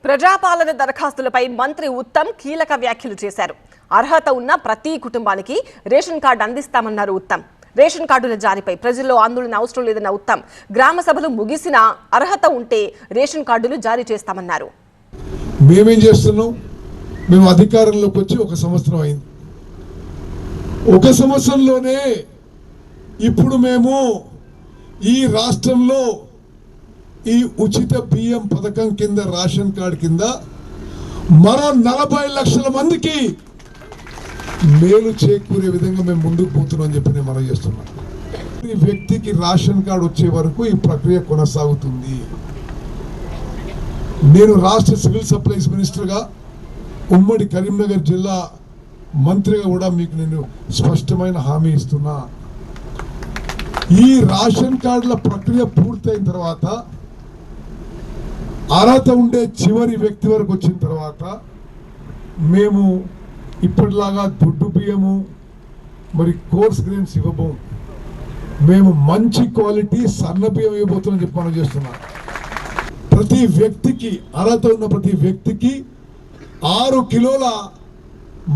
ప్రజాపాలన దరఖాస్తులపై మంత్రి ఉత్తమ్ కీలక వ్యాఖ్యలు చేశారు. అర్హత ఉన్న ప్రతి కుటుంబానికి రేషన్ కార్డు అందిస్తామన్నారు ఉత్తమ్. రేషన్ కార్డుల జారీపై ప్రజల్లో ఆందోళన అవసరం లేదన్న ఉత్తమ్, గ్రామ సభలు ముగిసినా అర్హత ఉంటే రేషన్ కార్డులు జారీ చేస్తామన్నారు. మేమేం చేస్తున్నాం? మేము అధికారంలోకి వచ్చి 1 సంవత్సరం అయింది. 1 సంవత్సరంలోనే ఇప్పుడు మేము ఈ రాష్ట్రంలో ఈ ఉచిత బియ్యం పథకం కింద రేషన్ కార్డు కింద మరో 40 లక్షల మందికి మేలు చేకూరే విధంగా మేము ముందుకు పోతున్నామని చెప్పి నేను మనం చేస్తున్నాం. ఈ వ్యక్తికి రేషన్ కార్డు వచ్చే వరకు ఈ ప్రక్రియ కొనసాగుతుంది. నేను రాష్ట్ర సివిల్ సప్లైస్ మినిస్టర్గా, ఉమ్మడి కరీంనగర్ జిల్లా మంత్రిగా కూడా మీకు నేను స్పష్టమైన హామీ ఇస్తున్నా. ఈ రేషన్ కార్డుల ప్రక్రియ పూర్తయిన తర్వాత, అర్హత ఉండే చివరి వ్యక్తి వరకు వచ్చిన తర్వాత మేము ఇప్పటిలాగా దొడ్డు బియ్యము మరి కోర్స్ గ్రెయిన్స్ ఇవ్వబోం. మేము మంచి క్వాలిటీ సన్న బియ్యం ఇవ్వబోతున్నాం చెప్పి మనం చేస్తున్నాం. ప్రతి వ్యక్తికి, అర్హత ఉన్న ప్రతి వ్యక్తికి 6 కిలోల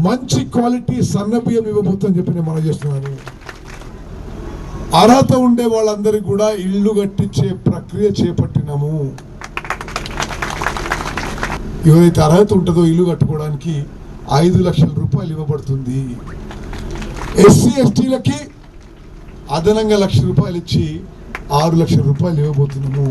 మంచి క్వాలిటీ సన్న బియ్యం ఇవ్వబోతుందని చెప్పి నేను మనం చేస్తున్నాను. అర్హత ఉండే వాళ్ళందరికీ కూడా ఇల్లు కట్టించే ప్రక్రియ చేపట్టినాము. ఎవరైతే అర్హత ఉంటుందో ఇల్లు కట్టుకోవడానికి 5 లక్షల రూపాయలు ఇవ్వబడుతుంది. ఎస్సీ ఎస్టీలకి అదనంగా 1 లక్ష రూపాయలు ఇచ్చి 6 లక్షల రూపాయలు ఇవ్వబోతున్నాము.